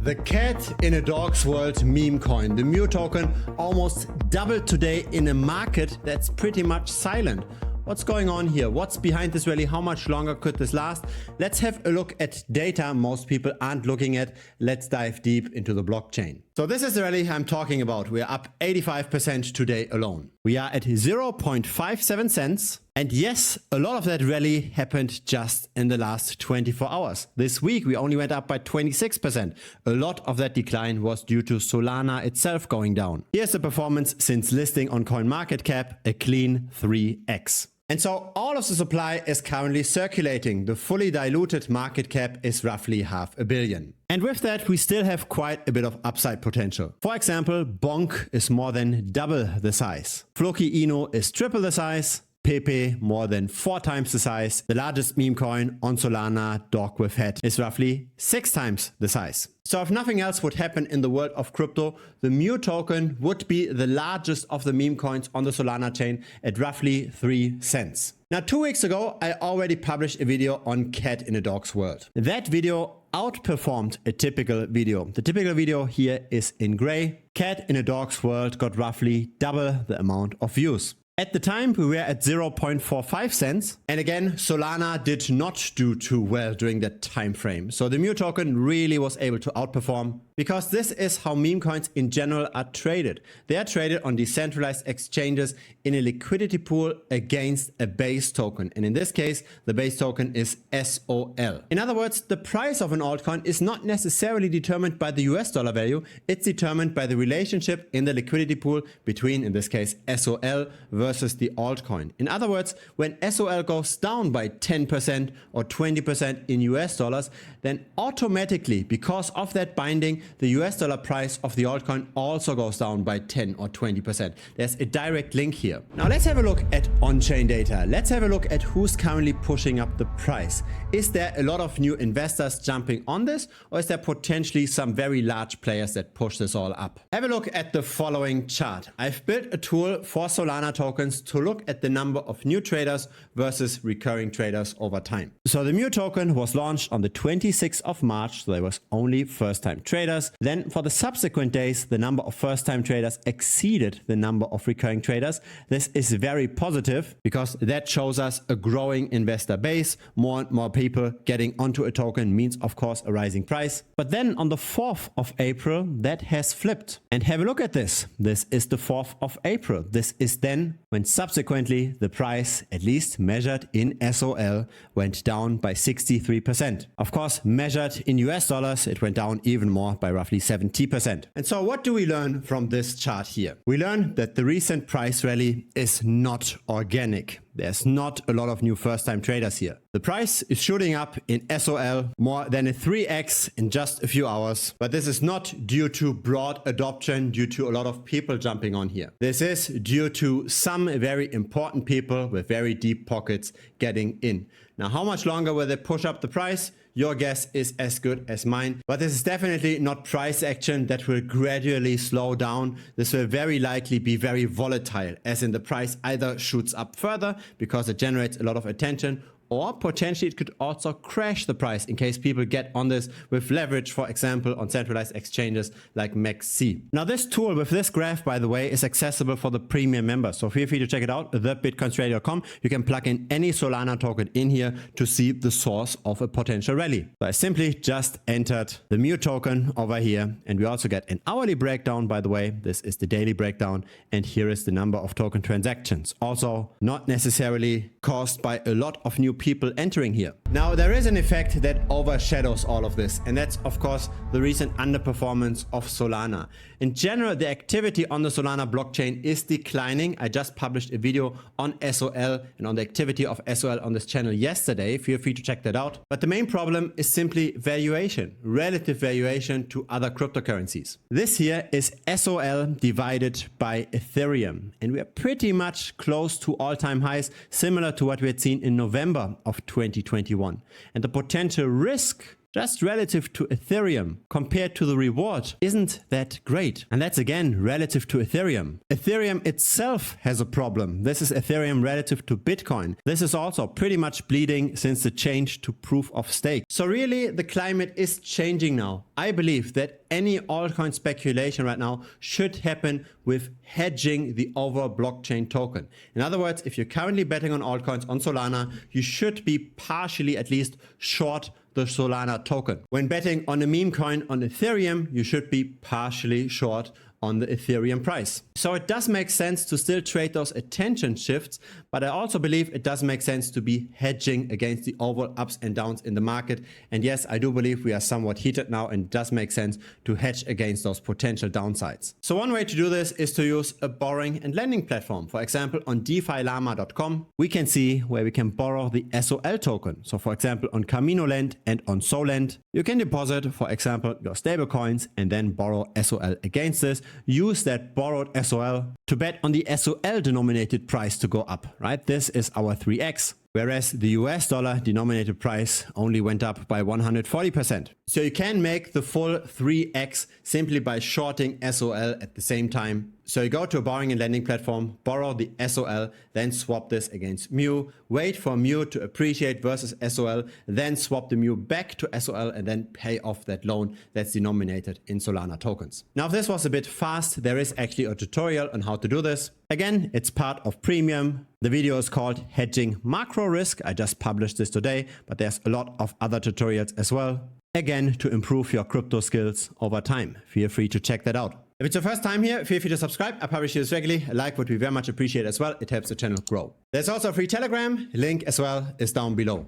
The cat in a dog's world meme coin, the Mew token, almost doubled today in a market that's pretty much silent. What's going on here? What's behind this rally? How much longer could this last? Let's have a look at data most people aren't looking at. Let's dive deep into the blockchain. So this is the rally I'm talking about. We're up 85% today alone. We are at 0.57 cents. And yes, a lot of that rally happened just in the last 24 hours. This week, we only went up by 26%. A lot of that decline was due to Solana itself going down. Here's the performance since listing on CoinMarketCap, a clean 3x. And so all of the supply is currently circulating. The fully diluted market cap is roughly $500 million. And with that, we still have quite a bit of upside potential. For example, Bonk is more than double the size. Floki Ino is triple the size. Pepe more than 4 times the size. The largest meme coin on Solana, Dog with Head, is roughly 6 times the size. So if nothing else would happen in the world of crypto, the Mew token would be the largest of the meme coins on the Solana chain at roughly 3 cents. Now 2 weeks ago, I already published a video on cat in a dog's world. That video outperformed a typical video. The typical video here is in gray. Cat in a dog's world got roughly double the amount of views. At the time, we were at 0.45 cents. And again, Solana did not do too well during that time frame. So the Mew token really was able to outperform because this is how meme coins in general are traded. They are traded on decentralized exchanges in a liquidity pool against a base token. And in this case, the base token is SOL. In other words, the price of an altcoin is not necessarily determined by the US dollar value. It's determined by the relationship in the liquidity pool between, in this case, SOL versus the altcoin. In other words, when SOL goes down by 10% or 20% in US dollars, then automatically, because of that binding, the US dollar price of the altcoin also goes down by 10 or 20%. There's a direct link here. Now let's have a look at on-chain data. Let's have a look at who's currently pushing up the price. Is there a lot of new investors jumping on this, or is there potentially some very large players that push this all up? Have a look at the following chart. I've built a tool for Solana tokens to look at the number of new traders versus recurring traders over time. So the Mew token was launched on the 26th of March, so there was only first-time traders. Then for the subsequent days, the number of first-time traders exceeded the number of recurring traders. This is very positive because that shows us a growing investor base. More and more people getting onto a token means, of course, a rising price. But then on the 4th of April, that has flipped. And have a look at this. This is the 4th of April. This is then when subsequently the price, at least measured in SOL, went down by 63%. Of course, measured in US dollars, it went down even more by roughly 70%. And so what do we learn from this chart here? We learn that the recent price rally is not organic. There's not a lot of new first-time traders here. The price is shooting up in SOL more than a 3x in just a few hours. But this is not due to broad adoption, due to a lot of people jumping on here. This is due to some very important people with very deep pockets getting in. Now, how much longer will they push up the price? Your guess is as good as mine. But this is definitely not price action that will gradually slow down. This will very likely be very volatile, as in the price either shoots up further because it generates a lot of attention, or potentially it could also crash the price in case people get on this with leverage, for example, on centralized exchanges like MEXC. Now this tool with this graph, by the way, is accessible for the premium members. So feel free to check it out, thebitcoinstrader.com. You can plug in any Solana token in here to see the source of a potential rally. So I simply just entered the Mew token over here, and we also get an hourly breakdown, by the way. This is the daily breakdown, and here is the number of token transactions. Also not necessarily caused by a lot of new people entering here. Now there is an effect that overshadows all of this, and that's of course the recent underperformance of Solana. In general, the activity on the Solana blockchain is declining. I just published a video on SOL and on the activity of SOL on this channel yesterday. Feel free to check that out. But the main problem is simply valuation, relative valuation to other cryptocurrencies. This here is SOL divided by Ethereum, and we are pretty much close to all-time highs, similar to what we had seen in November of 2021. And the potential risk just relative to Ethereum compared to the reward isn't that great. And that's again relative to Ethereum. Ethereum itself has a problem. This is Ethereum relative to Bitcoin. This is also pretty much bleeding since the change to proof of stake. So really the climate is changing now. I believe that any altcoin speculation right now should happen with hedging the overall blockchain token. In other words, if you're currently betting on altcoins on Solana, you should be partially at least short the Solana token. When betting on a meme coin on Ethereum, you should be partially short on the Ethereum price. So it does make sense to still trade those attention shifts, but I also believe it does make sense to be hedging against the overall ups and downs in the market. And yes, I do believe we are somewhat heated now, and it does make sense to hedge against those potential downsides. So one way to do this is to use a borrowing and lending platform. For example, on DeFiLlama.com, we can see where we can borrow the SOL token. So for example, on Camino Lend and on Solend, you can deposit, for example, your stable coins and then borrow SOL against this. Use that borrowed SOL to bet on the SOL denominated price to go up, right? This is our 3x. Whereas the US dollar denominated price only went up by 140%. So you can make the full 3x simply by shorting SOL at the same time. So you go to a borrowing and lending platform, borrow the SOL, then swap this against Mew, wait for Mew to appreciate versus SOL, then swap the Mew back to SOL and then pay off that loan that's denominated in Solana tokens. Now, if this was a bit fast, there is actually a tutorial on how to do this. Again, it's part of Premium. The video is called Hedging Macro Risk. I just published this today, but there's a lot of other tutorials as well. Again, to improve your crypto skills over time. Feel free to check that out. If it's your first time here, feel free to subscribe. I publish this regularly. A like would be very much appreciated as well. It helps the channel grow. There's also a free Telegram. Link as well is down below.